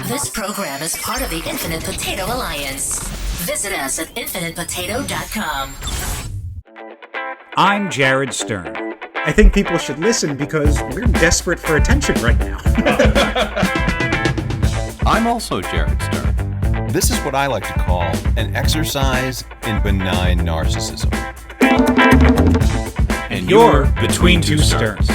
This program is part of the Infinite Potato Alliance. Visit us at infinitepotato.com. I'm Jared Stern. I think people should listen because we're desperate for attention right now. I'm also Jared Stern. This is what I like to call an exercise in benign narcissism. And you're Between Two Sterns.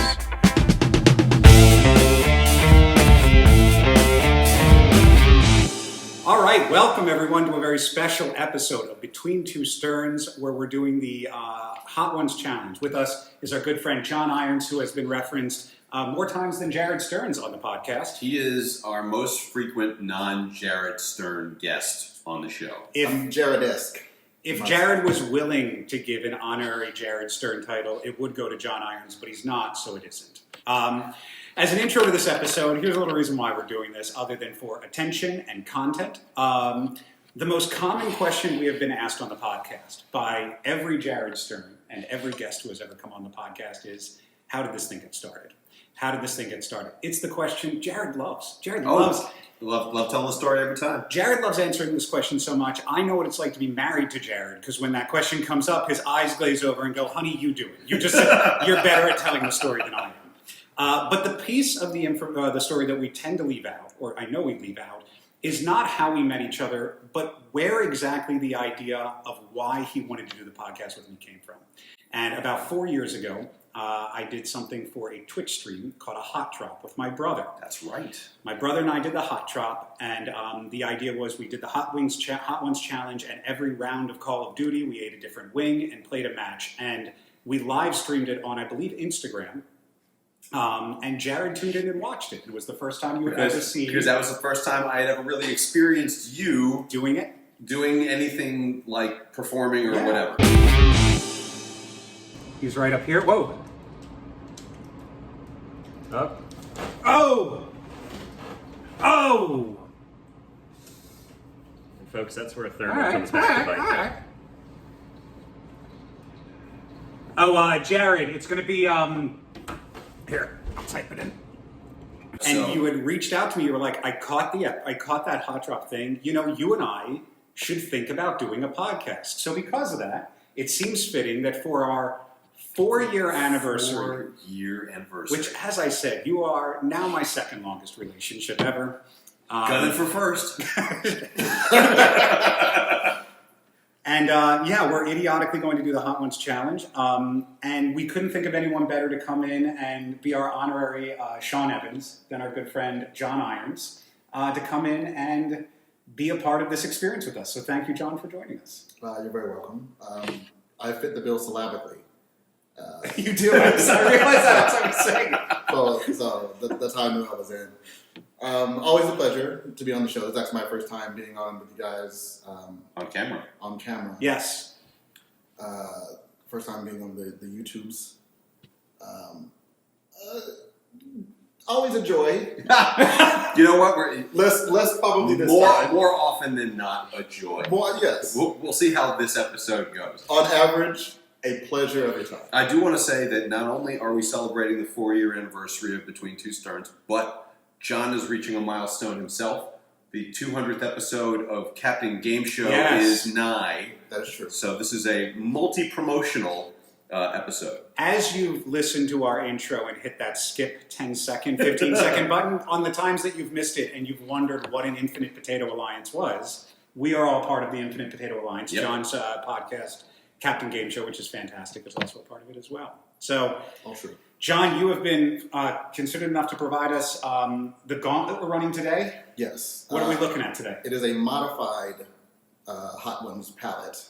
All right, welcome everyone to a very special episode of Between Two Sterns, where we're doing the Hot Ones Challenge. With us is our good friend John Irons, who has been referenced more times than Jared Stern's on the podcast. He is our most frequent non-Jared Stern guest on the show. I'm Jared-esque. If Jared was willing to give an honorary Jared Stern title, it would go to John Irons, but he's not, so it isn't. As an intro to this episode, here's a little reason why we're doing this, other than for attention and content. The most common question we have been asked on the podcast by every Jared Stern and every guest who has ever come on the podcast is, how did this thing get started? How did this thing get started? It's the question Jared loves. Love telling the story every time. Jared loves answering this question so much. I know what it's like to be married to Jared, because when that question comes up, his eyes glaze over and go, honey, you do it. You're better at telling the story than I am. But the piece of the story that we tend to leave out, or I know we leave out, is not how we met each other, but where exactly the idea of why he wanted to do the podcast with me came from. And about 4 years ago, I did something for a Twitch stream called a Hot Drop with my brother. That's right. My brother and I did the Hot Drop, and the idea was we did the Hot Ones Challenge, and every round of Call of Duty, we ate a different wing and played a match. And we live streamed it on, I believe, Instagram. And Jared tuned in and watched it. It was the first time you had ever seen... Because that was the first time I had ever really experienced you... Doing it? Doing anything like performing or whatever. He's right up here. Whoa. Up. Oh! Oh! And folks, that's where a thermal comes back to bite. Oh, Jared, it's going to be... Here, I'll type it in. And you had reached out to me. You were like, I caught that Hot Drop thing. You know, you and I should think about doing a podcast. So because of that, it seems fitting that for our 4-year anniversary. 4-year anniversary. Which, as I said, you are now my second longest relationship ever. Gunning for first. And we're idiotically going to do the Hot Ones Challenge. And we couldn't think of anyone better to come in and be our honorary Sean Evans than our good friend John Irons to come in and be a part of this experience with us. So thank you, John, for joining us. You're very welcome. I fit the bill syllabically. You do? I realize that. That's what I'm saying. So that's how I knew I was in. Always a pleasure to be on the show. It's actually my first time being on with you guys. On camera. Yes. First time being on the YouTubes. Always a joy. You know what? Less probably this time. More often than not, a joy. Yes. We'll see how this episode goes. On average, a pleasure every time. I do want to say that not only are we celebrating the 4-year anniversary of Between Two Sterns, but John is reaching a milestone himself. The 200th episode of Captain GameShow is nigh. That is true. So this is a multi-promotional episode. As you've listened to our intro and hit that skip 10-second, 15-second button, on the times that you've missed it and you've wondered what an Infinite Potato Alliance was, we are all part of the Infinite Potato Alliance. Yep. John's podcast, Captain GameShow, which is fantastic, is also a part of it as well. So, all true. John, you have been considered enough to provide us the gauntlet we're running today. Yes. What are we looking at today? It is a modified Hot Ones palette.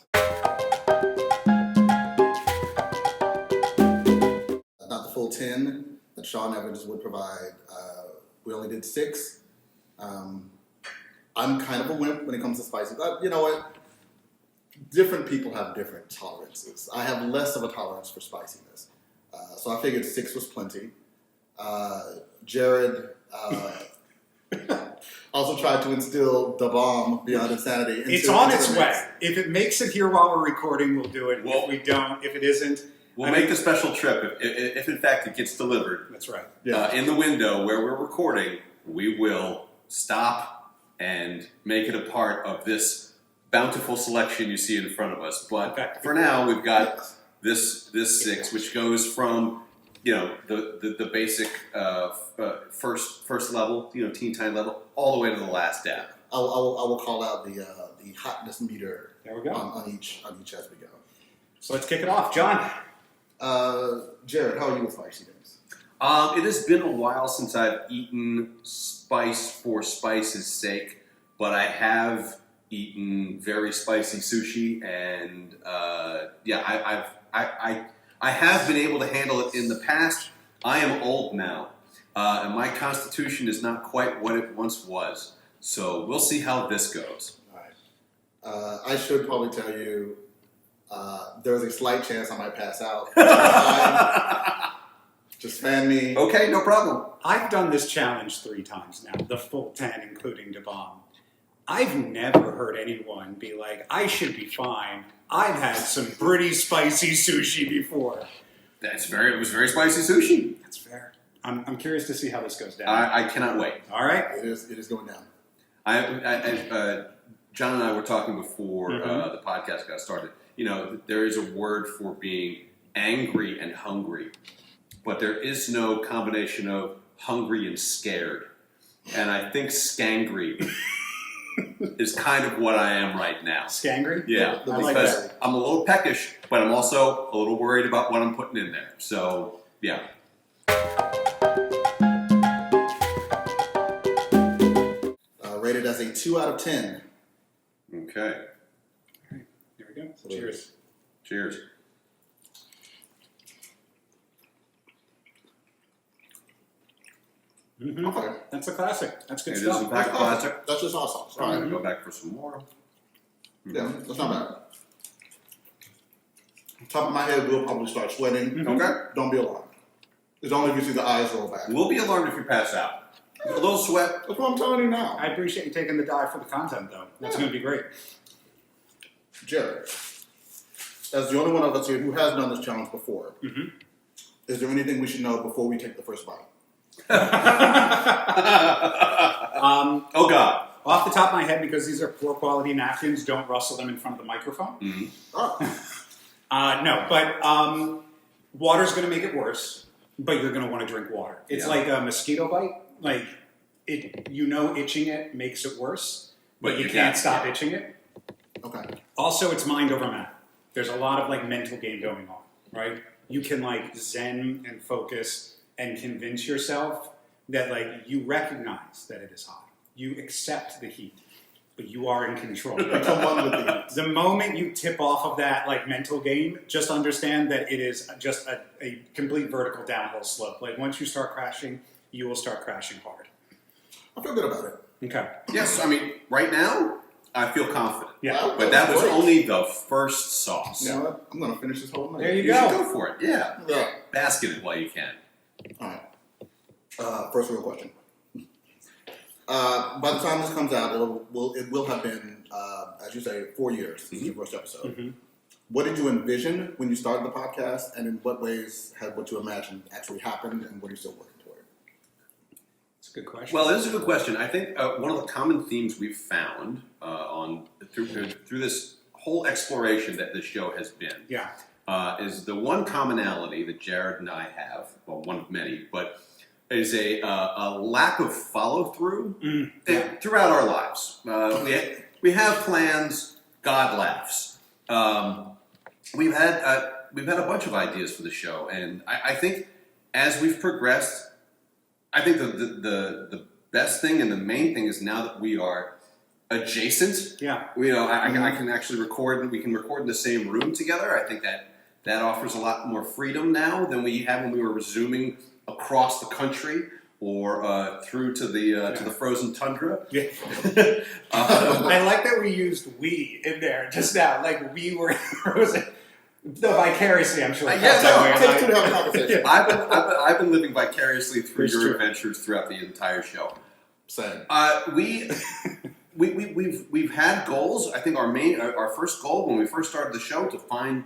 Not the full 10 that Sean Evans would provide. We only did 6. I'm kind of a wimp when it comes to spicy. You know what? Different people have different tolerances. I have less of a tolerance for spiciness. So I figured 6 was plenty. Jared also tried to instill the bomb beyond insanity. It's on its way. If it makes it here while we're recording, we'll do it. If we don't, if it isn't, we'll make the special trip. If in fact it gets delivered. That's right. In the window where we're recording, we will stop, and make it a part of this bountiful selection you see in front of us. But for now, we've got this 6, which goes from the basic first level, Teen Titans level, all the way to the last dab. I will call out the hotness meter. There we go. On each as we go. So let's kick it off, John. Jared, how are you with spicy things? It has been a while since I've eaten spice for spice's sake, but I have eaten very spicy sushi, and I have been able to handle it in the past. I am old now, and my constitution is not quite what it once was. So we'll see how this goes. All right. I should probably tell you there's a slight chance I might pass out. Just fan me. Okay, no problem. I've done this challenge 3 times now, the full 10, including DeBomb. I've never heard anyone be like, I should be fine. I've had some pretty spicy sushi before. It was very spicy sushi. That's fair. I'm curious to see how this goes down. I cannot wait. All right. It is going down. John and I were talking before the podcast got started. There is a word for being angry and hungry, but there is no combination of hungry and scared. And I think scangry is kind of what I am right now. Scangry? Yeah, because I'm a little peckish, but I'm also a little worried about what I'm putting in there. So, yeah. Rated as a 2 out of 10. Okay. All right. Here we go. Cheers. Cheers. Mm-hmm. Okay. That's a classic. That's good It stuff. is in fact a classic. That's just hot sauce. I'm going to go back for some more. Yeah, that's not bad. Top of my head, we'll probably start sweating. Okay. Don't be alarmed. It's only if you see the eyes roll back. We'll be alarmed if you pass out. A little sweat. That's what I'm telling you now. I appreciate you taking the dive for the content, though. That's going to be great. Jared, as the only one of us here who has done this challenge before, is there anything we should know before we take the first bite? Oh, God. Off the top of my head, because these are poor quality napkins, don't rustle them in front of the microphone. Mm-hmm. Oh. No, but water's going to make it worse, but you're going to want to drink water. It's like a mosquito bite. Like, itching it makes it worse, but you can't stop itching it. Okay. Also, it's mind over matter. There's a lot of, mental game going on, right? You can, zen and focus and convince yourself that, you recognize that it is hot. You accept the heat, but you are in control. Come on with the heat. The moment you tip off of that mental game, just understand that it is just a complete vertical downhill slope. Once you start crashing, you will start crashing hard. I feel good about it. Okay. Yes, I mean, right now, I feel confident. Yeah. But that was only the first sauce. You know what? I'm going to finish this whole night. There you You go. should go for it. Yeah. Yeah. Bask in it while you can. All right. First real question. By the time this comes out, it will have been, as you say, 4 years since your first episode. Mm-hmm. What did you envision when you started the podcast, and in what ways had what you imagined actually happened, and what are you still working toward? That's a good question. Well, this is a good question. I think one of the common themes we've found through this whole exploration that this show has been is the one commonality that Jared and I have, well, one of many, but is a lack of follow-through throughout our lives. We have plans, God laughs. We've had a bunch of ideas for the show, and I think as we've progressed, I think the best thing and the main thing is now that we are adjacent. Yeah. I can actually record. We can record in the same room together. I think that offers a lot more freedom now than we had when we were Zooming across the country or through to the frozen tundra. Yeah. I like that we used "we" in there just now. We were frozen. No, vicariously, I'm sure. Take two to have a conversation. I've been living vicariously through It's your true. adventures throughout the entire show. Same. We've had goals. I think our first goal when we first started the show to find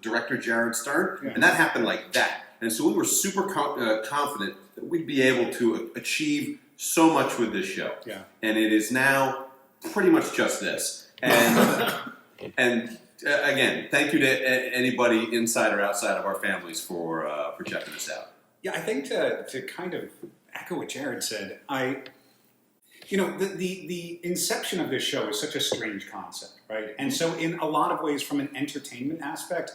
director Jared Stern, and that happened like that. And so we were super confident that we'd be able to achieve so much with this show. Yeah. And it is now pretty much just this. And again, thank you to anybody inside or outside of our families for checking this out. Yeah, I think to kind of echo what Jared said, the inception of this show is such a strange concept, right? And so in a lot of ways, from an entertainment aspect,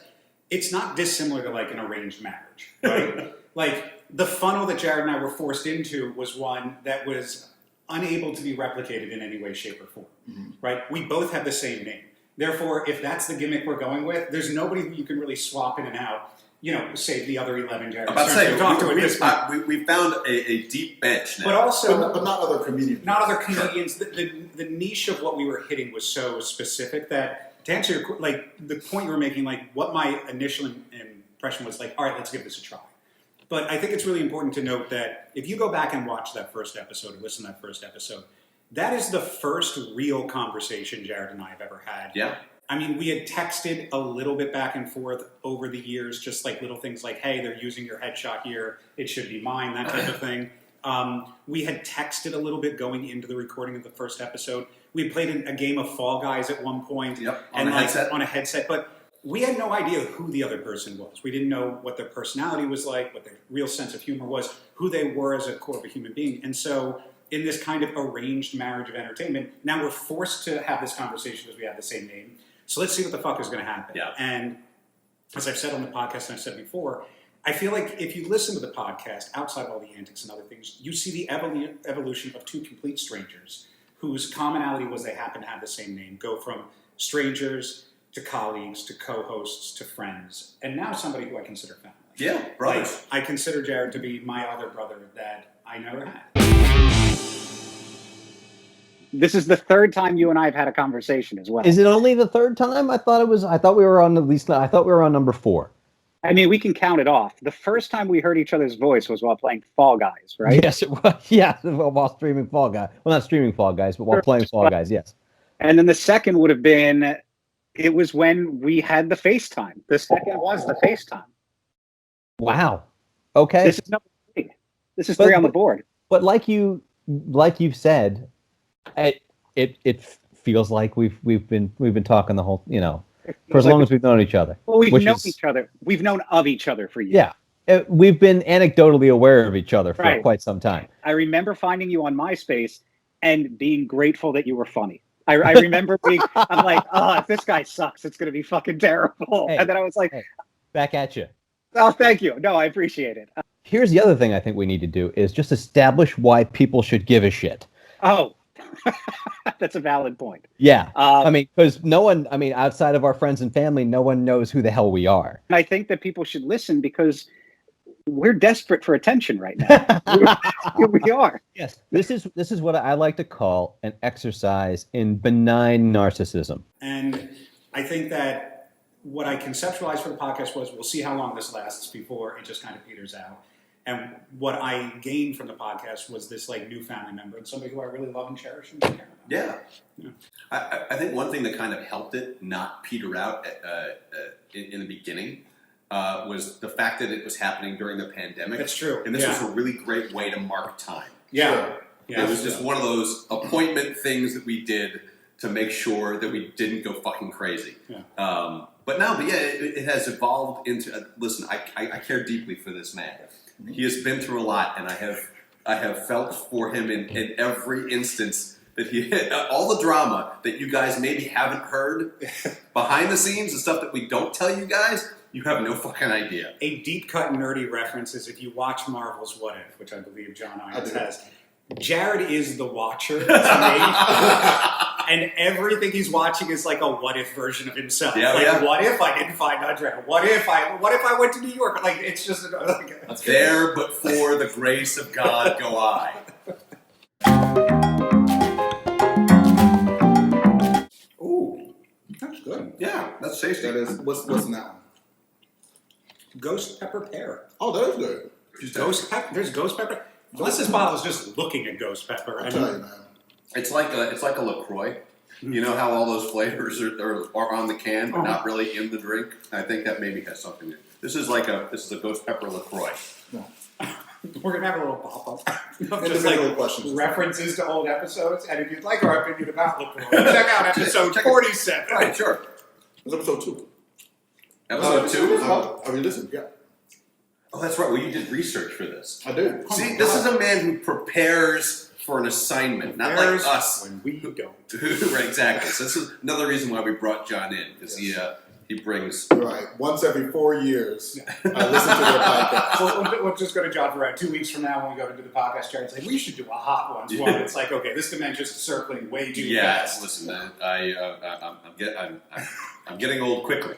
it's not dissimilar to like an arranged marriage, right? Like the funnel that Jared and I were forced into was one that was unable to be replicated in any way, shape, or form, right? We both have the same name. Therefore, if that's the gimmick we're going with, there's nobody who you can really swap in and out, save the other 11 Jared. I'm about to say, we found a deep bench now. But also... But not other comedians. Not other comedians. The niche of what we were hitting was so specific that, to answer your, the point you were making, what my initial impression was all right, let's give this a try. But I think it's really important to note that if you go back and watch that first episode or listen to that first episode, that is the first real conversation Jared and I have ever had. Yeah. I mean, we had texted a little bit back and forth over the years, just little things like, hey, they're using your headshot here, it should be mine, that type of thing. We had texted a little bit going into the recording of the first episode. We played a game of Fall Guys at one point. Yep, on a headset. But we had no idea who the other person was. We didn't know what their personality was like, what their real sense of humor was, who they were as a core of a human being. And so in this kind of arranged marriage of entertainment, now we're forced to have this conversation because we have the same name. So let's see what the fuck is going to happen. Yeah. And as I've said on the podcast and I've said before, I feel like if you listen to the podcast, outside of all the antics and other things, you see the evolution of two complete strangers whose commonality was they happen to have the same name, go from strangers to colleagues to co-hosts to friends, and now somebody who I consider family. Yeah, brothers. I consider Jared to be my other brother that I never had. This is the third time you and I have had a conversation as well. Is it only the third time? I thought we were on number 4. I mean, we can count it off. The first time we heard each other's voice was while playing Fall Guys, right? Yes, it was. Yeah, while streaming Fall Guys. Well, not streaming Fall Guys, but while playing Fall Guys, yes. And then the second would have been, it was when we had the FaceTime. The second was the FaceTime. Wow. Okay. This is number 3. This is 3 on the board. But like you said, it feels like we've been talking the whole, for as long as we've known each other. Well, we've known each other. We've known of each other for years. Yeah. We've been anecdotally aware of each other for quite some time. I remember finding you on MySpace and being grateful that you were funny. I remember I'm like, oh, if this guy sucks, it's going to be fucking terrible. Hey, and then I was like, back at you. Oh, thank you. No, I appreciate it. Here's the other thing I think we need to do is just establish why people should give a shit. Oh, that's a valid point. Yeah. Because outside of our friends and family, no one knows who the hell we are. And I think that people should listen because we're desperate for attention right now. We are. Yes. This is what I like to call an exercise in benign narcissism. And I think that what I conceptualized for the podcast was, we'll see how long this lasts before it just kind of peters out. And what I gained from the podcast was this new family member and somebody who I really love and cherish and care about. Yeah. I think one thing that kind of helped it not peter out in the beginning was the fact that it was happening during the pandemic. That's true. And this was a really great way to mark time. Yeah. It was just one of those appointment things that we did to make sure that we didn't go fucking crazy. Yeah. It has evolved into. Listen, I care deeply for this man. He has been through a lot, and I have felt for him in every instance that he all the drama that you guys maybe haven't heard behind the scenes, the stuff that we don't tell you guys. You have no fucking idea. A deep cut nerdy reference is if you watch Marvel's What If, which I believe John Irons has. Jared is the watcher to me. And everything he's watching is like a what if version of himself. What if I didn't find Andrea? What if I went to New York? It's just there, but for the grace of God go I. Ooh, that's good. Yeah, that's tasty. That is what's now? Ghost pepper pear. Oh, that is good. There's ghost pepper. Unless this bottle is just looking at ghost pepper. I'll tell you, man. It's like a LaCroix. You know how all those flavors are on the can, but not really in the drink. I think that maybe has something to do. This is a ghost pepper LaCroix. No. We're gonna have a little pop-up of just Individual questions. references to old episodes, and if you'd like our opinion about Look World, check out episode 47. Right, sure. It was episode 2. Episode 2? I listened, yeah. Oh, that's right. Well, you did research for this. I did. See, this is a man who prepares for an assignment, not like us. When we don't. Right, exactly. So this is another reason why we brought John in, because he brings... Right. Once every 4 years, I listen to their podcast. We'll just go to John for 2 weeks from now when we go to do the podcast. Jared's like, we should do a hot ones one. It's like, okay, this dementia's circling way too fast. Listen, I'm getting old quickly.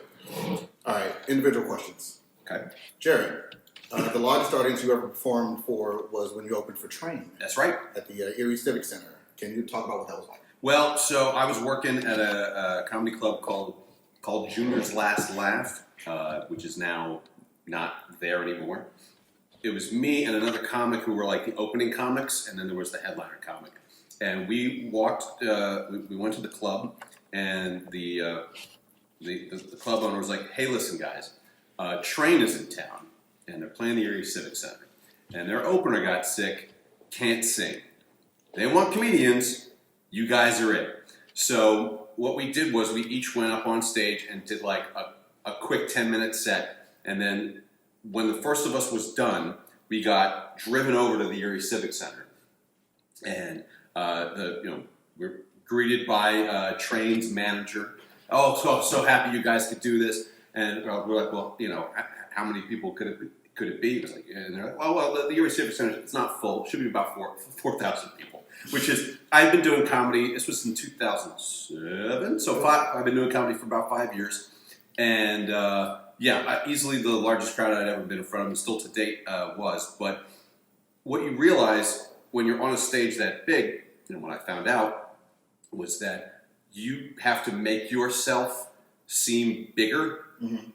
All right, individual questions. Okay. Jared, the largest audience you ever performed for was when you opened for Train That's right. at the Erie Civic Center. Can you talk about what that was like? Well, so I was working at a comedy club called Junior's Last Laugh, which is now not there anymore. It was me and another comic who were like the opening comics, and then there was the headliner comic. And we walked, we went to the club, and the club owner was like, "Hey, listen, guys, Train is in town, and they're playing the Erie Civic Center, and their opener got sick, can't sing. They want comedians. You guys are it." So what we did was we each went up on stage and did like a quick 10-minute set, and then when the first of us was done, we got driven over to the Erie Civic Center, and we're greeted by Train's manager. "Oh, so happy you guys could do this." And we're like, "Well, how many people could it be?" It was like, and they're like, "Well, the Erie Civic Center, it's not full. It should be about 4,000 people." Which is, I've been doing comedy. This was in 2007, so I've been doing comedy for about 5 years, and easily the largest crowd I'd ever been in front of, and still to date was. But what you realize when you're on a stage that big, what I found out was that you have to make yourself seem bigger,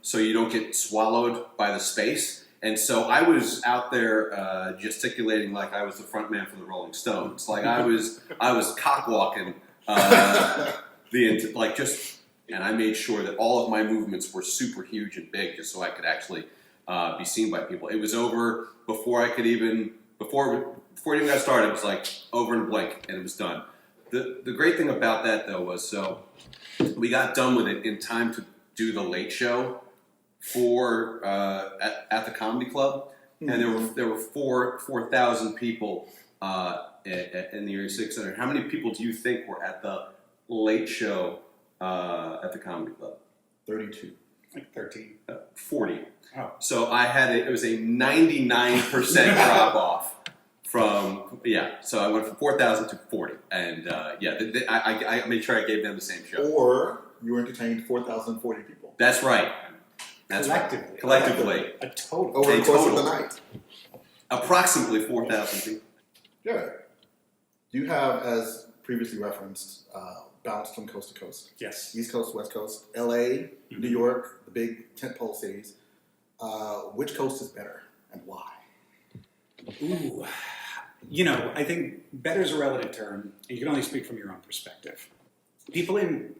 so you don't get swallowed by the space. And so I was out there gesticulating like I was the front man for the Rolling Stones. Like I was cockwalking and I made sure that all of my movements were super huge and big, just so I could actually be seen by people. It was over before it even got started. It was like over in a blink, and it was done. The great thing about that though was, so we got done with it in time to do the late show for at the comedy club, and there were 4,000 people in the Erie Civic Center. How many people do you think were at the late show at the comedy club? 32. Like 13. 40. Oh. So it was a 99% drop off from, so I went from 4,000 to 40. And I made sure I gave them the same show. Or you entertained 4,040 people. That's right. Collectively. A total. Over the course of the night. Approximately 4,000 people. Yeah. You have, as previously referenced, bounced from coast to coast. Yes. East Coast, West Coast, LA, New York, the big tentpole cities. Which coast is better and why? Ooh. I think better is a relative term, and you can only speak from your own perspective. People in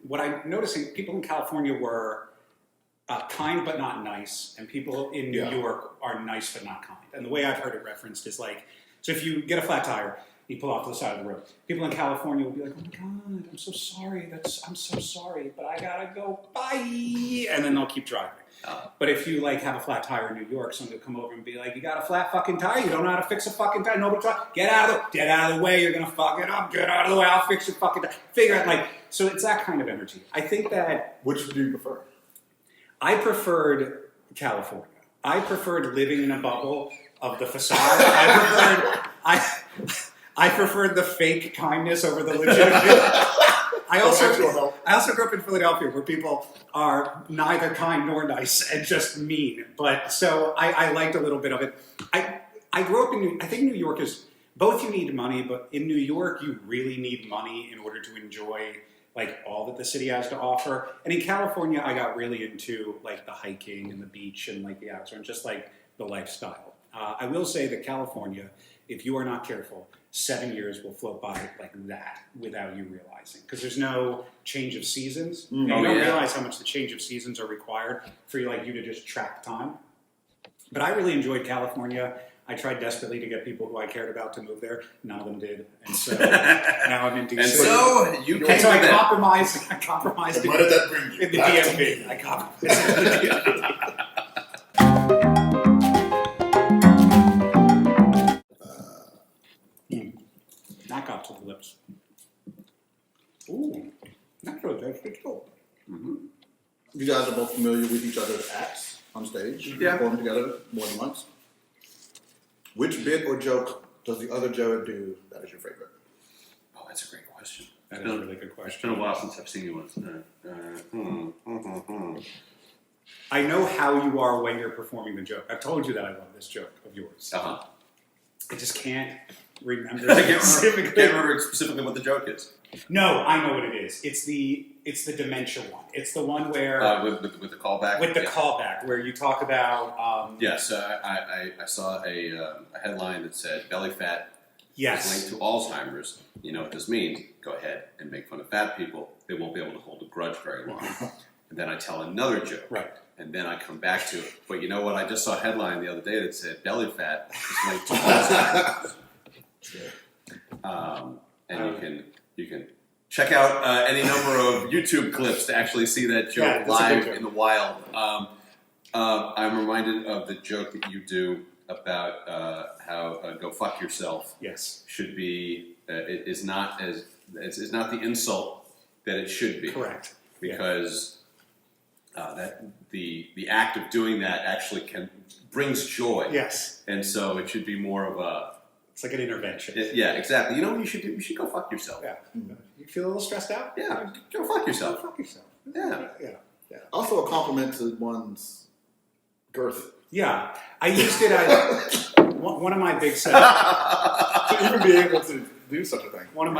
California were kind but not nice, and people in New York are nice but not kind. And the way I've heard it referenced is like, so if you get a flat tire, you pull off to the side of the road. People in California will be like, "Oh my God, I'm so sorry. I'm so sorry, but I gotta go. Bye," and then they'll keep driving. But if you have a flat tire in New York, someone will come over and be like, "You got a flat fucking tire? You don't know how to fix a fucking tire? Nobody try. Get out of the way. You're gonna fuck it up. Get out of the way. I'll fix your fucking tire." Figure out so it's that kind of energy. I think that. Which do you prefer? I preferred California. I preferred living in a bubble of the facade. I preferred the fake kindness over the legitimate. I also grew up in Philadelphia, where people are neither kind nor nice and just mean. But so I liked a little bit of it. I grew up I think New York is, both you need money, but in New York you really need money in order to enjoy all that the city has to offer. And in California, I got really into the hiking and the beach and the outdoors and just the lifestyle. I will say that California, if you are not careful, 7 years will float by like that without you realizing, because there's no change of seasons. You don't realize how much the change of seasons are required for you to just track time. But I really enjoyed California. I tried desperately to get people who I cared about to move there. None of them did, and so now I'm in DC. And so you came And so I to them. compromised. I compromised. And where did that bring you? In the Back to DMV. I compromised in the DMV. That got to the lips. Ooh, that's really good too. You guys are both familiar with each other's acts on stage. Yeah. Performed together more than once. Which bit or joke does the other Jared do that is your favorite? Oh, that's a great question. That is a really good It's question. been a while since I've seen you once. I know how you are when you're performing the joke. I've told you that I love this joke of yours. Uh-huh. I just can't remember I can't specifically. remember specifically what the joke is. No, I know what it is. It's the dementia one. It's the one where With the callback? with the Yeah. callback where you talk about Yes, I saw a headline that said belly fat yes. is linked to Alzheimer's. You know what this means? Go ahead and make fun of fat people. They won't be able to hold a grudge very long. And then I tell another joke. Right. And then I come back to it. But you know what? I just saw a headline the other day that said belly fat is linked to Alzheimer's. And you can check out any number of YouTube clips to actually see that joke Yeah, that's a live good joke. in the wild. I'm reminded of the joke that you do about how go fuck yourself Yes. should be is not the insult that it should be. Correct. Because that the act of doing that actually brings joy. Yes. And so it should be more of a It's like an intervention. yeah, exactly. You know what you should do? You should go fuck yourself. Yeah. You feel a little stressed out? Yeah, go fuck yourself. Fuck yourself. Yeah. Yeah. Also a compliment to one's girth. Yeah. I used it as one of my big sets. To even be able to do such a thing. One of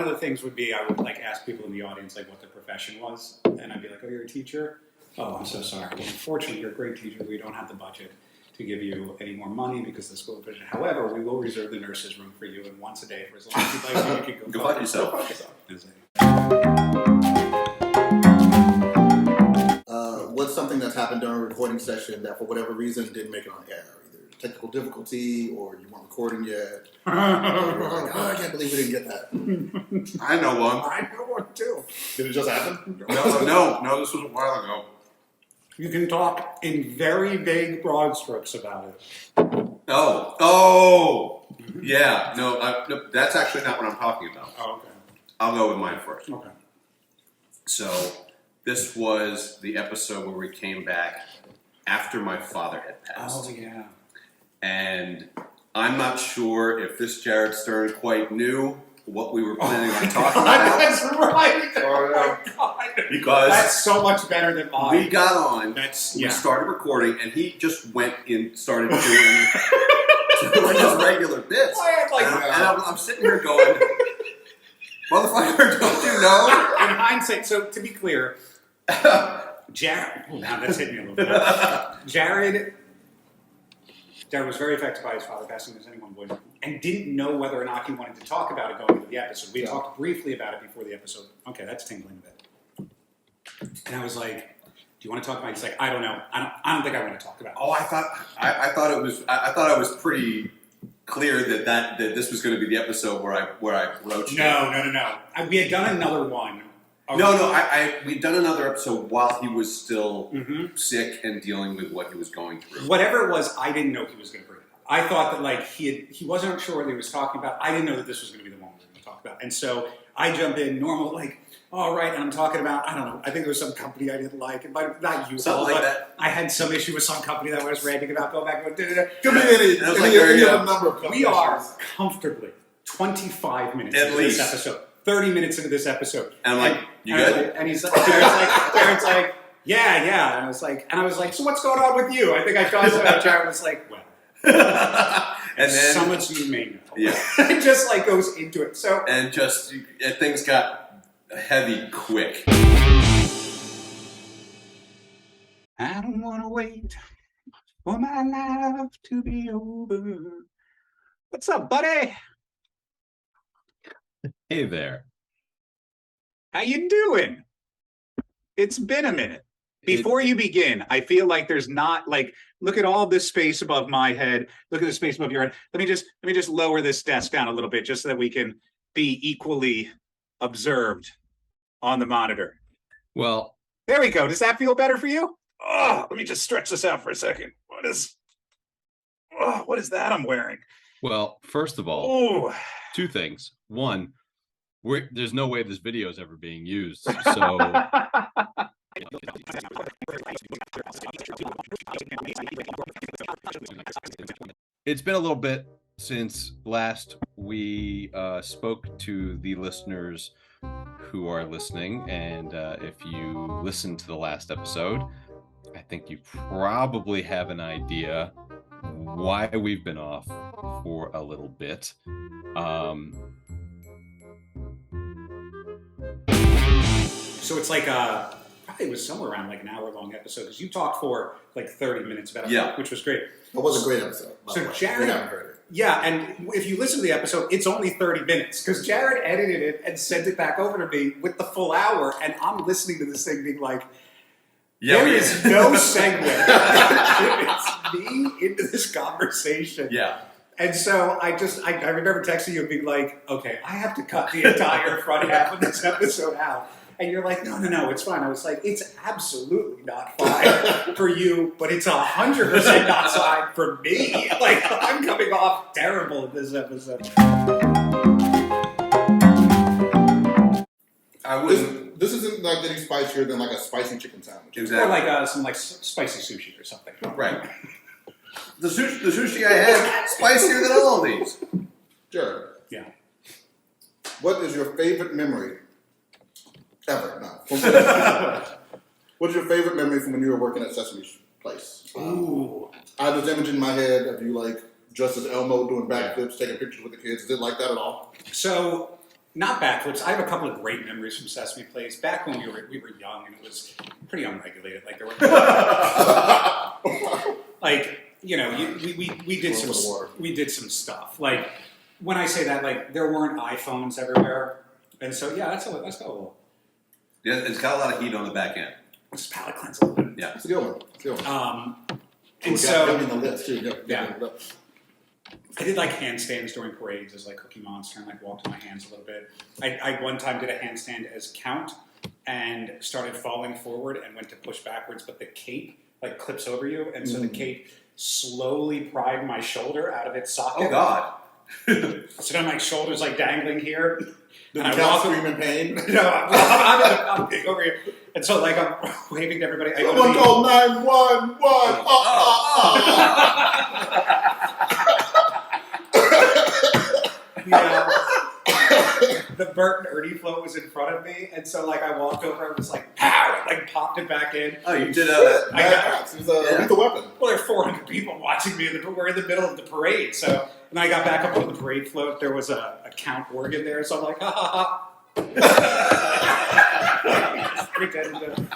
the things would be I would like ask people in the audience like what their profession was, and I'd be like, "Oh, you're a teacher? Oh, I'm so sorry. Well, unfortunately, you're a great teacher. We don't have the budget to give you any more money because the school budget. However, we will reserve the nurse's room for you, and once a day for as long as you'd like, you can Go fuck yourself. Go fuck yourself. What's something that's happened during a recording session that for whatever reason didn't make it on air? Either technical difficulty or you weren't recording yet. Or you were like, oh, I can't believe we didn't get that. I know one. I know one too. Did it just happen? No, this was a while ago. You can talk in very vague broad strokes about it. Oh, yeah. No, that's actually not what I'm talking about. Oh, okay. I'll go with mine first. Okay. So this was the episode where we came back after my father had passed. Oh, yeah. And I'm not sure if this Jared Stern quite knew what we were planning on talking about. That's right. Oh, my God. Because That's so much better than mine. we got on, That's we started recording, and he just went in, started doing his regular bits. And I'm sitting here going, motherfucker, don't you know? In hindsight, so to be clear, Jared. Oh, now that's hitting me a little bit. Jared was very affected by his father passing, as anyone would, and didn't know whether or not he wanted to talk about it going into the episode. We had talked briefly about it before the episode. Okay, that's tingling a bit. And I was like, "Do you want to talk about it?" He's like, "I don't know. I don't think I want to talk about it." Oh, I thought I was pretty clear that this was going to be the episode where I wrote you. No. We had done another one. We'd done another episode while he was still sick and dealing with what he was going through. Whatever it was, I didn't know he was going to bring it up. I thought that like he wasn't sure what he was talking about. I didn't know that this was going to be the one we were going to talk about. And so I jump in normal, like, all right, and I'm talking about, I don't know, I think there was some company I didn't like. It might not you, Something like that. I had some issue with some company that I was ranting about, go back and go, Community. And I was like, there you go. A number of we are comfortably 25 minutes At into least. this episode. 30 minutes into this episode. And I'm like, you and good? And he's like, Jared's like, yeah. And I was like, so what's going on with you? I think I thought so. And Jared was like, well. And then so much you may know. Yeah. It just like goes into it. So and just things got heavy quick. I don't want to wait for my life to be over. What's up, buddy? Hey there. How you doing? It's been a minute. Before you begin, I feel like there's not like look at all this space above my head. Look at the space above your head. Let me just lower this desk down a little bit just so that we can be equally observed on the monitor. Well, there we go. Does that feel better for you? Oh, let me just stretch this out for a second. What is that I'm wearing? Well, first of all, Ooh. two things. One, there's no way this video is ever being used. So it's been a little bit since last we spoke to the listeners who are listening. And if you listened to the last episode, I think you probably have an idea why we've been off for a little bit. So it's like probably was somewhere around like an hour-long episode because you talked for like 30 minutes about it, which was great. It was a great episode. So Jared, and if you listen to the episode, it's only 30 minutes because Jared edited it and sent it back over to me with the full hour, and I'm listening to this thing being like, there is no segue. It's me into this conversation. Yeah. And so I remember texting you and being like, okay, I have to cut the entire front half of this episode out. And you're like, no, it's fine. I was like, it's absolutely not fine for you, but it's 100% not fine for me. Like, I'm coming off terrible in this episode. I wouldn't. This isn't like getting spicier than like a spicy chicken sandwich. Exactly. Or like some like spicy sushi or something. Right. The sushi I had spicier than all of these. Jared. Yeah. What is your favorite memory ever? No. What's your favorite memory from when you were working at Sesame Place? Ooh. I have this image in my head of you like dressed as Elmo doing backflips, taking pictures with the kids. Is it like that at all? So, not backflips. I have a couple of great memories from Sesame Place. Back when we were young and it was pretty unregulated. Like there were like, you know, we did some stuff. Like when I say that, like there weren't iPhones everywhere, and so yeah, that's got a little. Yeah, it's got a lot of heat on the back end. It's palate cleanse a little bit. Yeah, it's a good one. And so in the lips too. Yeah. I did like handstands during parades as like Cookie Monster and like walked on my hands a little bit. I one time did a handstand as Count and started falling forward and went to push backwards, but the cape like clips over you, and so the cape slowly pried my shoulder out of its socket. Oh God! So then my shoulder's like dangling here. Did you scream in pain? No, I'm big over here, and so like I'm waving to everybody. Someone call 911! Yeah. The Bert and Ernie float was in front of me, and so like I walked over and was like, pow, like popped it back in. Oh, you did it was a lethal weapon. Well, there are 400 people watching me, we're in the middle of the parade, so and I got back up on the parade float. There was a Count organ there, so I'm like, ha ha ha. Just pretending to.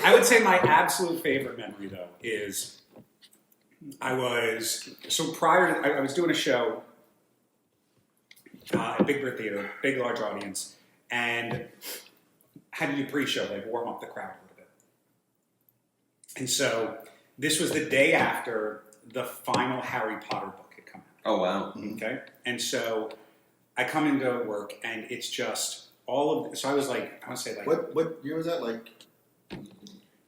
I would say my absolute favorite memory though is I was doing a show. Big Bird Theater, big large audience, and had to do pre-show, like warm up the crowd a little bit. And so this was the day after the final Harry Potter book had come out. Oh wow! Okay, and so I come into work and it's just all of. So I was like, I want to say like what year was that? Like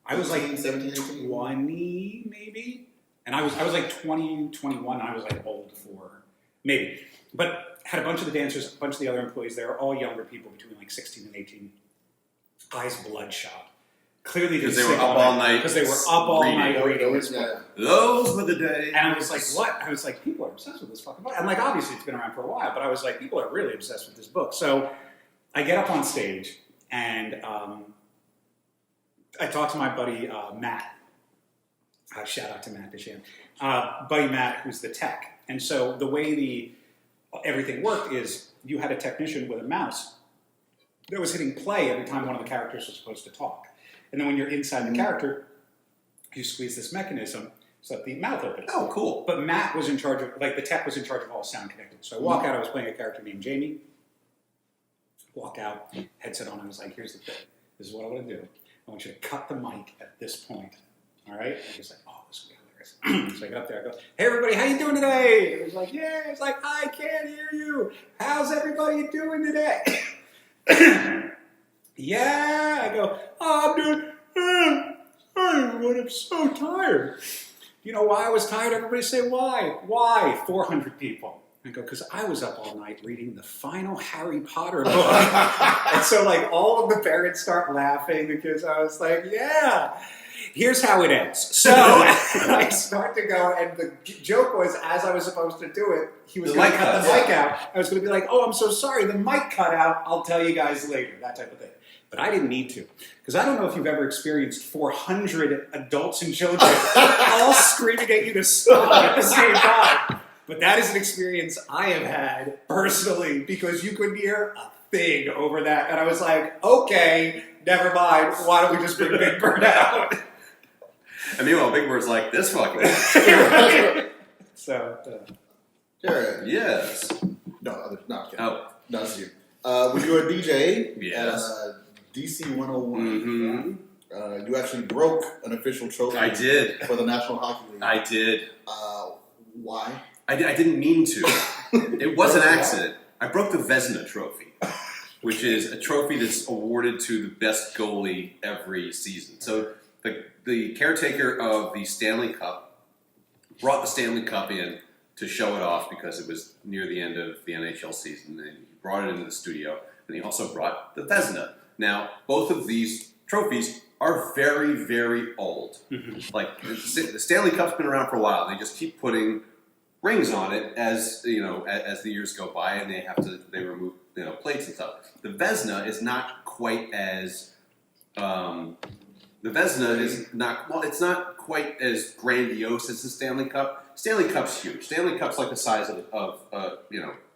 I was like 17, 18? 20 maybe, and I was like 20, 21. And I was like old for maybe, but. Had a bunch of the dancers, a bunch of the other employees there, all younger people between like 16 and 18. Eyes bloodshot. Clearly because they were up all night. Because they were up all night reading this book. Those were the days. And I was like, what? I was like, people are obsessed with this fucking book. And like, obviously it's been around for a while, but I was like, people are really obsessed with this book. So I get up on stage and I talk to my buddy Matt. Shout out to Matt Bisham. Buddy Matt, who's the tech. And so the way everything worked is you had a technician with a mouse that was hitting play every time one of the characters was supposed to talk. And then when you're inside the character, you squeeze this mechanism so that the mouth opens. Oh, cool. But Matt was in charge of, like the tech was in charge of all sound connected. So I walk out, I was playing a character named Jamie. Walk out, headset on, I was like, here's the thing. This is what I want to do. I want you to cut the mic at this point. All right? And he's like, oh, this will be hilarious. So I get up there, I go, hey, everybody, how you doing today? And he's like, yeah. He's like, I can't hear you. How's everybody doing today? Yeah. I go, oh, I'm doing, I'm so tired. You know why I was tired? Everybody say, why? Why? 400 people. I go, because I was up all night reading the final Harry Potter book. And so, like, all of the parents start laughing because I was like, yeah. Here's how it ends. So I start to go, and the joke was, as I was supposed to do it, he was going to cut the mic out. I was going to be like, oh, I'm so sorry, the mic cut out. I'll tell you guys later, that type of thing. But I didn't need to. Because I don't know if you've ever experienced 400 adults and children all screaming at you to stop at the same time. But that is an experience I have had personally, because you couldn't hear a thing over that. And I was like, okay, never mind. Why don't we just bring Big Bird out? And meanwhile, Big Bird's like, this fucking. So, Jared. Yes. No, I'm kidding. Oh. No, it's you. When you were a DJ Yes. at DC 101, Mm-hmm. you actually broke an official trophy. I did. For the National Hockey League. I did. Why? I didn't mean to. It was an accident. I broke the Vezina trophy, which is a trophy that's awarded to the best goalie every season. So the caretaker of the Stanley Cup brought the Stanley Cup in to show it off because it was near the end of the NHL season. And he brought it into the studio, and he also brought the Vezina. Now, both of these trophies are very, very old. Mm-hmm. Like, the Stanley Cup's been around for a while. They just keep putting rings on it as the years go by, and they remove plates and stuff. The Vezina is not quite as it's not quite as grandiose as the Stanley Cup. Stanley Cup's huge. Stanley Cup's like the size of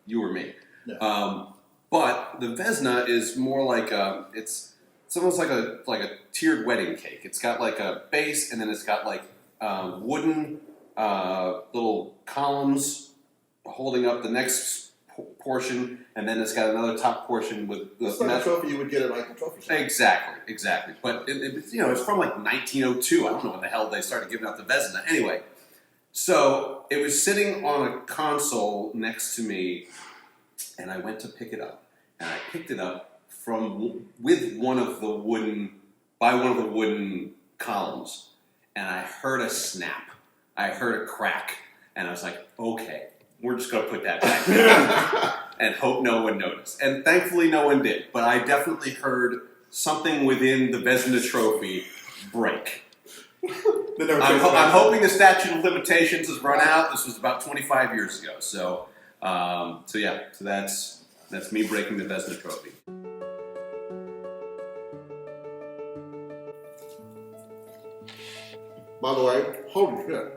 you or me. Yeah. But the Vezina is more like it's almost like a tiered wedding cake. It's got like a base, and then it's got like wooden little columns holding up the next portion, and then it's got another top portion with it's like a trophy you would get at like the trophy shop. Exactly. But it's from like 1902. I don't know when the hell they started giving out the Vezina. Anyway, so it was sitting on a console next to me, and I went to pick it up, and I picked it up with one of the wooden columns, and I heard a snap. I heard a crack, and I was like, okay, we're just going to put that back down and hope no one noticed. And thankfully no one did, but I definitely heard something within the Vezina trophy break. I'm hoping the statute of limitations has run out. This was about 25 years ago. So that's me breaking the Vezina trophy. By the way, holy shit.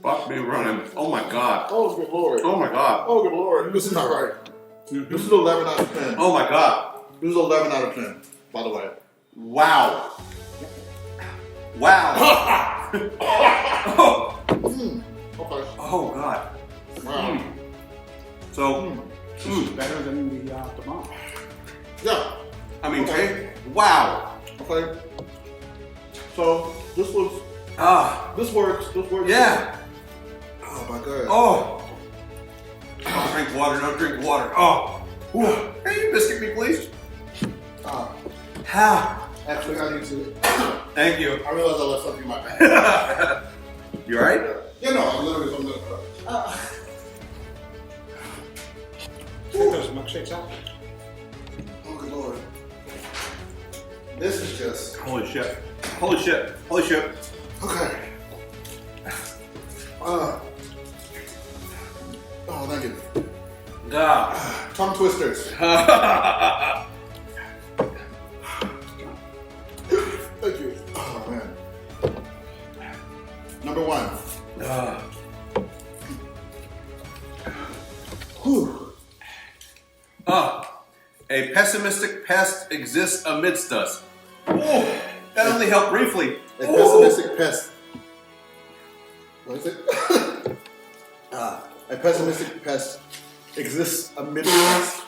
Fuck me running. Oh my god. Oh, good lord. Oh my god. Oh, good lord. This is not right. Mm-hmm. This is 11 out of 10. Oh my god. This is 11 out of 10, by the way. Wow. Wow. Okay. Oh god. Wow. So, this is better than the bomb. Yeah. I mean, wow. Okay. So, this was... This works. Yeah. Oh my god. Oh. Don't drink water. Don't drink water. Oh. Ooh. Hey, you biscuit me, please. Actually, I need to. Thank you. I realized I left something in my bag. You alright? Yeah, no, I'm literally. Take those milkshakes out. Oh, good lord. This is just. Holy shit. Holy shit. Holy shit. Okay. Oh, thank you. Tongue twisters. Thank you. Oh, man. Number one. Whew. A pessimistic pest exists amidst us. Oh, that only helped briefly. A pessimistic pest. What is it? A pessimistic pest exists amidst us.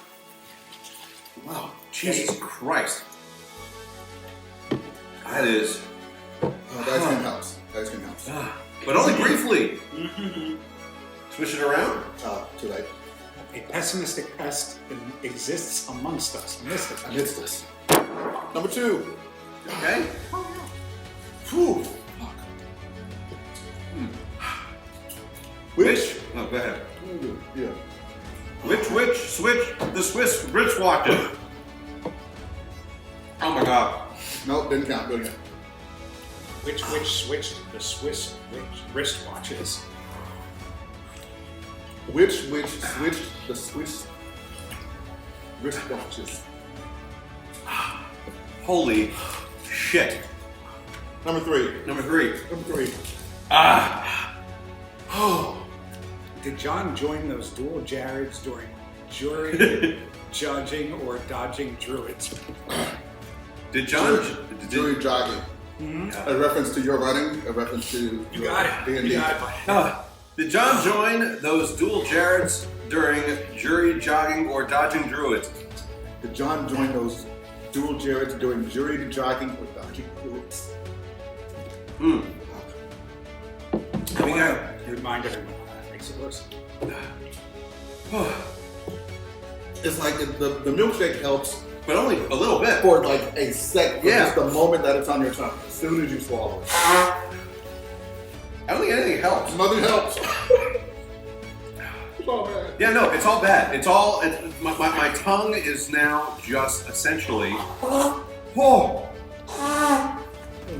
Wow, Jesus Christ. That is. The ice cream helps. The ice cream helps. But only briefly. Switch it around. Too late. A pessimistic pest exists amongst us. Amidst us. Number 2. Okay. Whew. Which? Oh, go ahead. Yeah. Which switch the Swiss wristwatches? Oh my God. Nope, didn't count. Go again. Which switched the Swiss wristwatches? Which switched the Swiss wristwatches? Holy shit. Number 3. Number 3. Number 3. Did John join those dual Jareds during jury judging or dodging druids? Did John? Jury jogging. A reference to your running. A reference to You got it. D&D. You got it. Did John join those dual Jareds during jury jogging or dodging druids? Did John join those dual Jareds during jury jogging or dodging druids? I want to remind everyone how that makes it worse. It's like the milkshake helps But only a little bit. for like a second. Yeah. Just the moment that it's on your tongue. As soon as you swallow it. I don't think anything helps. Nothing helps. It's all bad. Yeah, no, it's all bad. It's all. My tongue is now just essentially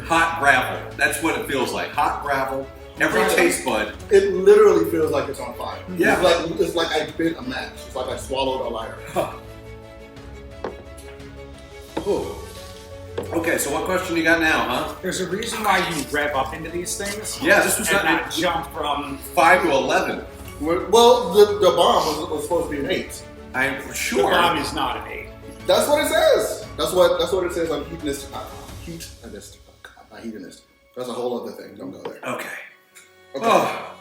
hot gravel. That's what it feels like. Hot gravel. Every taste bud. It literally feels like it's on fire. Yeah. It's like I bit a match. It's like I swallowed a lighter. Okay, so what question you got now, huh? There's a reason why you rev up into these things. Yeah, this was and not not jump from 5 to 11. Well, the bomb was supposed to be an 8. I'm the sure. bomb is not an 8. That's what it says. That's what it says on Heatonist. Not Heatonist. That's a whole other thing. Don't go there. Okay. Oh.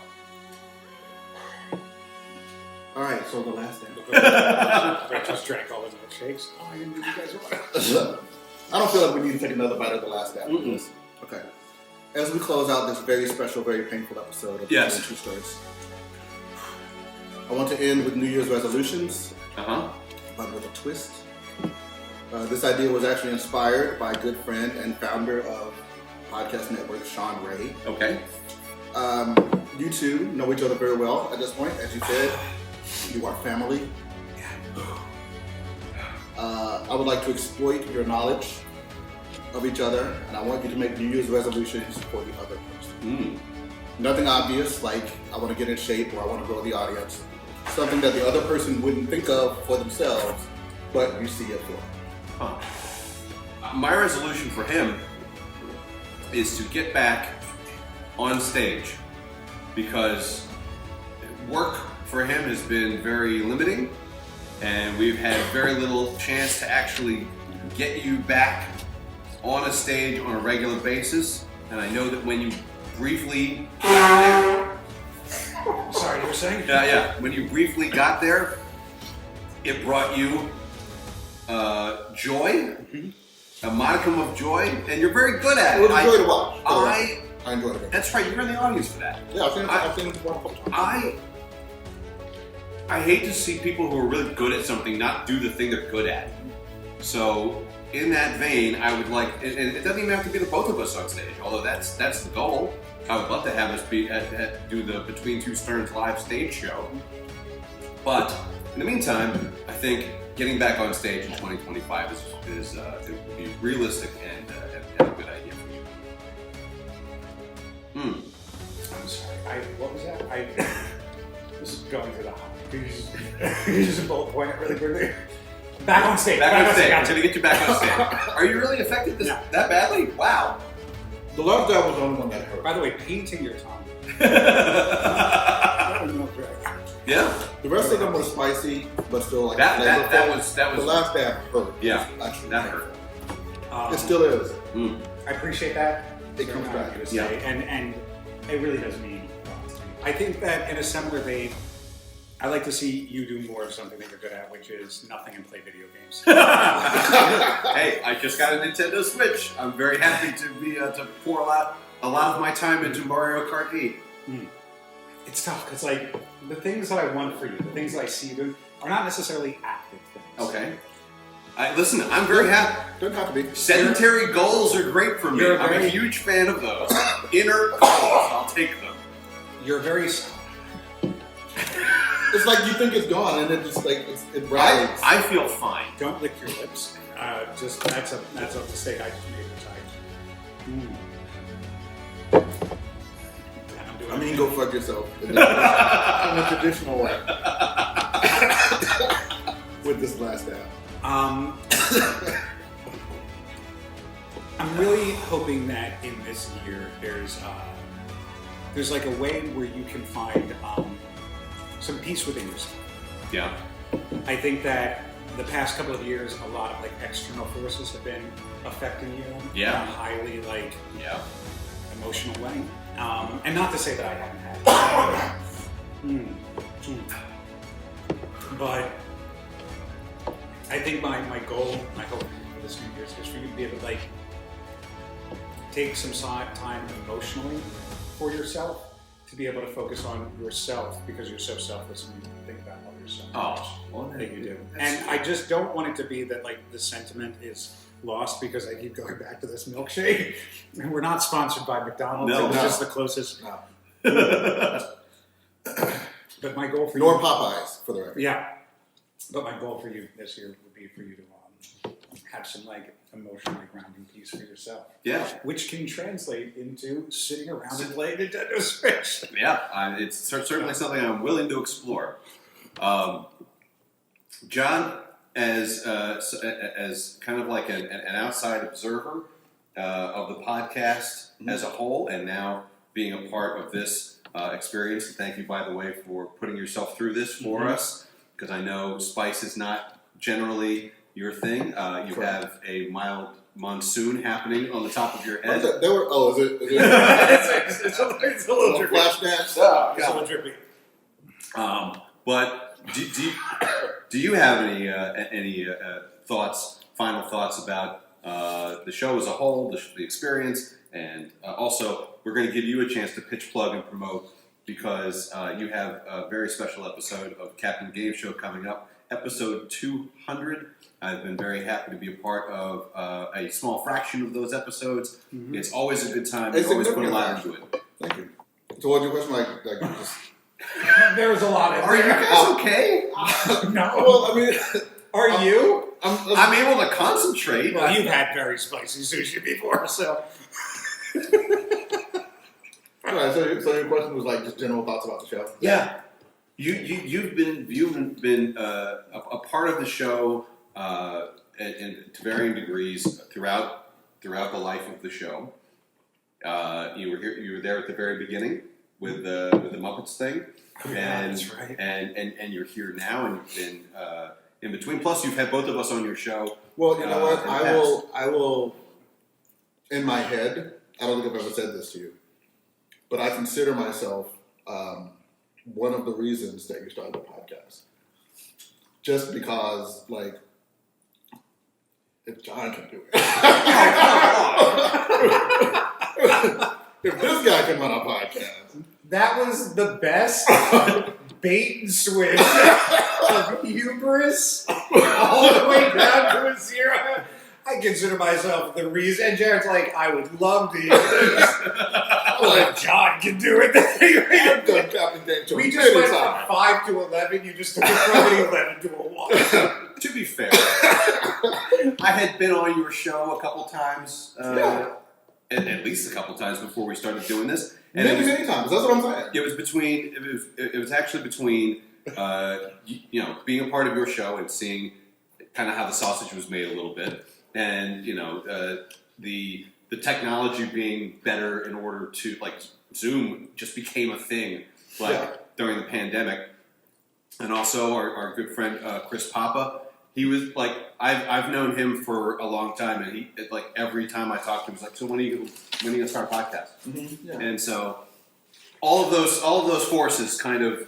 All right. So the last thing. I just drank all the milkshakes. Oh, I didn't know you guys were. I don't feel like we need to take another bite of the last after this. Okay. As we close out this very special, very painful episode of Yes. Two Stories, I want to end with New Year's resolutions, but with a twist. This idea was actually inspired by a good friend and founder of Podcast Network, Sean Ray. Okay. You two know each other very well at this point. As you said, you are family. I would like to exploit your knowledge of each other, and I want you to make New Year's resolutions for the other person. Nothing obvious, like I want to get in shape or I want to grow the audience. Something that the other person wouldn't think of for themselves, but you see it for. My resolution for him is to get back on stage because work for him has been very limiting and we've had very little chance to actually get you back on a stage on a regular basis. And I know that when you briefly got there, Sorry, you were saying? yeah, when you briefly got there, it brought you joy, a modicum of joy, and you're very good at It it. was a joy to watch. I enjoyed it. That's right, you're in the audience for that. Yeah, I've seen it one couple times. I hate to see people who are really good at something not do the thing they're good at. So, in that vein, I would like, and it doesn't even have to be the both of us on stage, although that's the goal. I would love to have us do the Between Two Sterns live stage show. But in the meantime, I think getting back on stage in 2025 is it would be realistic and a good idea for you. I'm sorry. What was that? This is going to the hot. Could you just bullet point it really quickly? Back on stage. Back on stage. I'm Gotcha. going to get you back on stage. Are you really affected that badly? Wow. The love dab was the only one that hurt. By the way, painting your tongue. Yeah. The rest of them were spicy, but still like that was the last dab hurt. Yeah, Actually, that hurt. It still is. I appreciate that. It comes back. To say, and it really does mean a lot to me. I think that in a similar vein, I like to see you do more of something that you're good at, which is nothing and play video games. Hey, I just got a Nintendo Switch. I'm very happy to be to pour a lot of my time into Mario Kart 8. It's tough because like the things that I want for you, the things that I see you doing, are not necessarily active things. Okay. Listen, I'm very happy. Don't have to be. Sedentary goals are great for me. I'm a huge fan of those. Inert goals, I'll take them. You're very. It's like you think it's gone, and it just like it rises. I feel fine. Don't lick your lips. Just that's a mistake I just made. I mean, go fuck yourself in a traditional way. With this last app. I'm really hoping that in this year there's like a way where you can find some peace within yourself. Yeah. I think that the past couple of years, a lot of like external forces have been affecting you in a highly like emotional way. And not to say that I haven't had. But I think my goal, my hope for this new year is for you to be able to like take some time emotionally for yourself, to be able to focus on yourself because you're so selfless and you think about others so much that you do. And I just don't want it to be that like the sentiment is lost because I keep going back to this milkshake. And we're not sponsored by McDonald's. No, it was no. just the closest. No. But my goal for Nor you, Popeyes, for the record. yeah. But my goal for you this year would be for you to have some like emotionally grounding peace for yourself. Yeah. Which can translate into sitting around and playing Nintendo Switch. Yeah, it's certainly something I'm willing to explore. John, as kind of like an outside observer of the podcast as a whole, and now being a part of this experience, and thank you, by the way, for putting yourself through this for us, because I know spice is not generally your thing. You have a mild monsoon happening on the top of your head. Is it? It's a little drippy. Flash dance. It's a little drippy. But do you have any final thoughts about the show as a whole, the experience, and also we're going to give you a chance to pitch, plug, and promote because you have a very special episode of Captain GameShow coming up, episode 200. I've been very happy to be a part of a small fraction of those episodes. It's always a good time. You always put a lot into it. Thank you. So what's your question? Like just... There's a lot of. Are you guys okay? No. Well, I mean, are you? I'm able to concentrate. Well, you've had very spicy sushi before, so. All right, so your question was like just general thoughts about the show. Yeah, you've been a part of the show and to varying degrees throughout the life of the show. You were there at the very beginning with the Muppets thing, That's right. And you're here now, and you've been in between. Plus, you've had both of us on your show. Well, you know what? in the I will. In my head, I don't think I've ever said this to you, but I consider myself one of the reasons that you started the podcast. Just because, like, if John can do it, if this guy can run a podcast, That was the best bait and switch of hubris all the way down to a zero. I consider myself the reason. And Jared's like, I would love to hear this. Like, John can do it. I've done Captain GameShow. We just went from 5 to 11. You just took it from an 11 to a 1. To be fair, I had been on your show a couple times, at least a couple times before we started doing this. And Maybe many times. That's what I'm saying. It was actually between being a part of your show and seeing kind of how the sausage was made a little bit, and the technology being better in order to like Zoom just became a thing during the pandemic, and also our good friend Chris Papa. He was like I've known him for a long time, and he like every time I talked to him, he was like, "So when are you gonna start a podcast?" Mm-hmm. Yeah. And so all of those forces kind of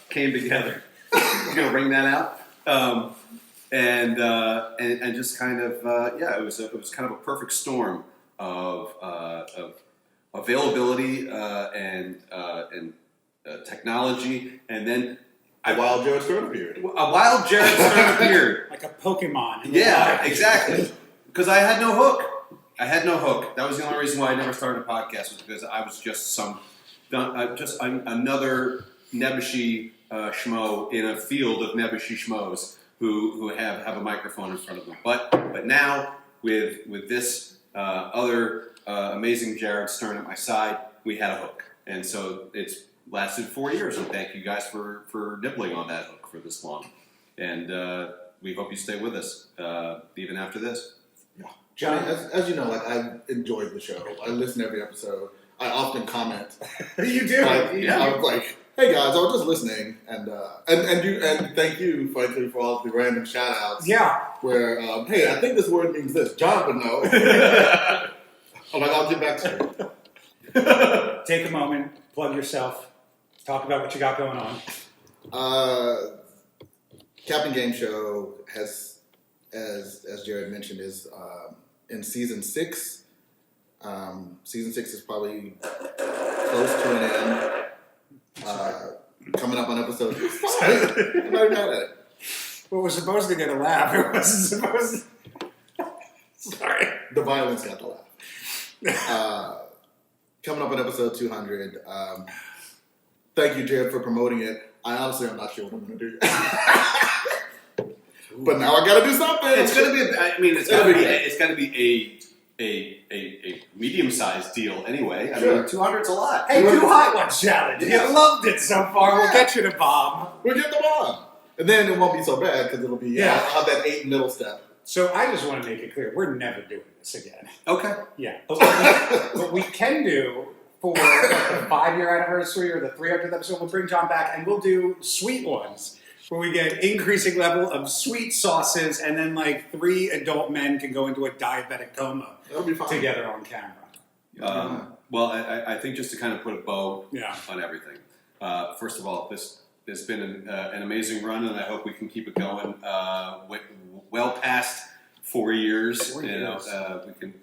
came together. You're gonna bring that out, and just kind of it was kind of a perfect storm of availability and technology, and then a wild Jared Stern appeared. Like a Pokemon. Yeah, exactly. Because I had no hook. That was the only reason why I never started a podcast, was because I was just another Nebuchadnezzar schmo in a field of Nebuchadnezzar schmoes who have a microphone in front of them. But now with this other amazing Jared Stern at my side, we had a hook, and so it's lasted 4 years. And thank you guys for nibbling on that hook for this long, and we hope you stay with us even after this. John, as you know, like, I enjoyed the show. I listen to every episode. I often comment. You do? I was like, hey guys, I was just listening, and thank you, frankly, for all the random shout outs. Yeah. Where, hey, I think this word means this. John would know. I'm like, I'll get back to you. Take a moment, plug yourself, talk about what you got going on. Captain GameShow has, as Jared mentioned, is in season 6. Season 6 is probably close to an end. Coming up on episode. I'm not mad at it. Well, we're supposed to get a laugh. It wasn't supposed to. Sorry. The violence got the laugh. Coming up on episode 200. Thank you, Jared, for promoting it. I honestly am not sure what I'm going to do. But now I got to do something. It's going to be. It's got to be a medium-sized deal anyway. I mean, 200's a lot. Hey, 2 hot ones challenge. You loved it so far. Yeah. We'll get you the bomb. We'll get the bomb. And then it won't be so bad because it'll be I'll have that 8 middle step. So I just want to make it clear, we're never doing this again. Okay. Yeah. What we can do for the 5-year anniversary or the 300th episode, we'll bring John back and we'll do sweet ones, where we get increasing level of sweet sauces, and then like 3 adult men can go into a diabetic coma together on camera. Well, I think just to kind of put a bow on everything. First of all, this has been an amazing run, and I hope we can keep it going well past 4 years. We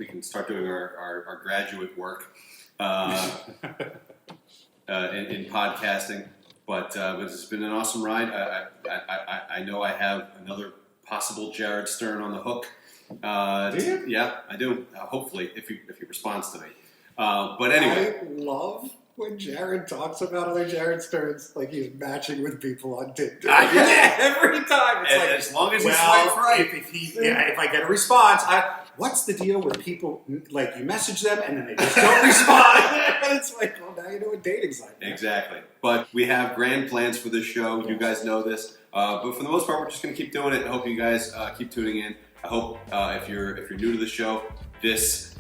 can start doing our graduate work in podcasting. But it's been an awesome ride. I know I have another possible Jared Stern on the hook. Do you? Yeah, I do. Hopefully, if he responds to me. But anyway, I love when Jared talks about other Jared Sterns like he's matching with people on Tinder. Every time. It's like, as long as he swipes right. If I get a response, what's the deal with people, like, you message them and then they just don't respond? And it's like, well, now you know what dating's like. Exactly. But we have grand plans for this show. You guys know this. But for the most part, we're just going to keep doing it. I hope you guys keep tuning in. I hope if you're new to the show, this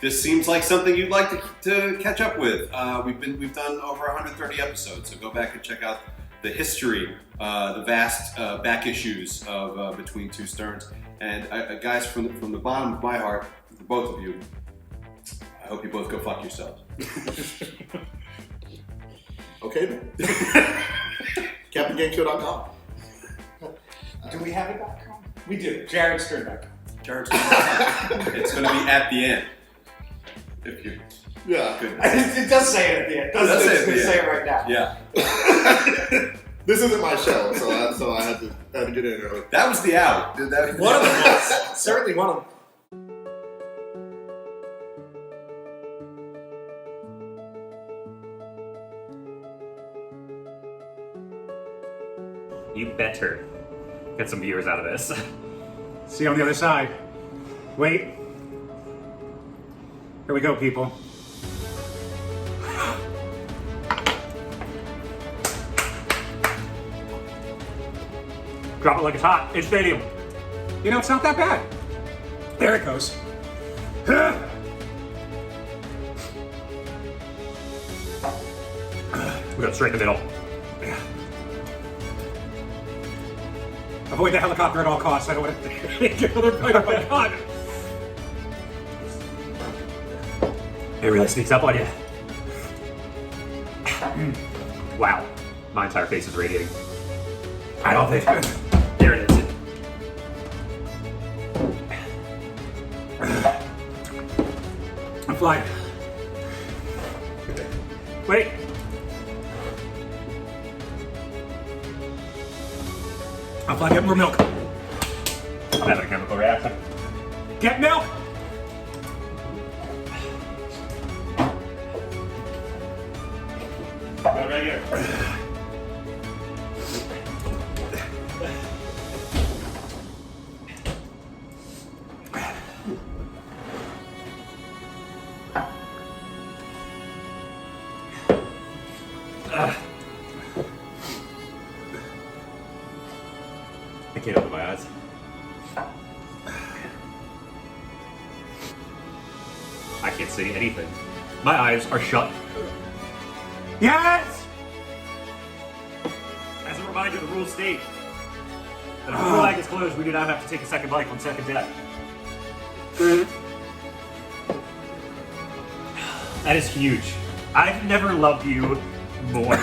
seems like something you'd like to catch up with. We've done over 130 episodes, so go back and check out the history, the vast back issues of Between Two Sterns. And guys, from the bottom of my heart, for both of you, I hope you both go fuck yourselves. Okay then. CaptainGameShow.com. Do we have a .com? We do. JaredStern.com. JaredStern.com. It's going to be at the end. If you. Yeah. It does say it at the end. It does say it right now. Yeah. This isn't my show, so I had to get in early. That was the out. One of them. Certainly one of them. You better get some viewers out of this. See you on the other side. Wait. Here we go, people. Drop it like it's hot. It's stadium. You know, it's not that bad. There it goes. We got straight in the middle. Avoid the helicopter at all costs. I don't want to get another bite. Oh my god. It really sneaks up on you. Wow. My entire face is radiating. I don't think. There it is. I'm flying. Wait. I'm flying. Get more milk. I'm having a chemical reaction. Get milk! Right here. I can't open my eyes. I can't see anything. My eyes are shut. Yes! As a reminder, the rules state that if the full leg is closed, we do not have to take a second bite on second death. That is huge. I've never loved you more.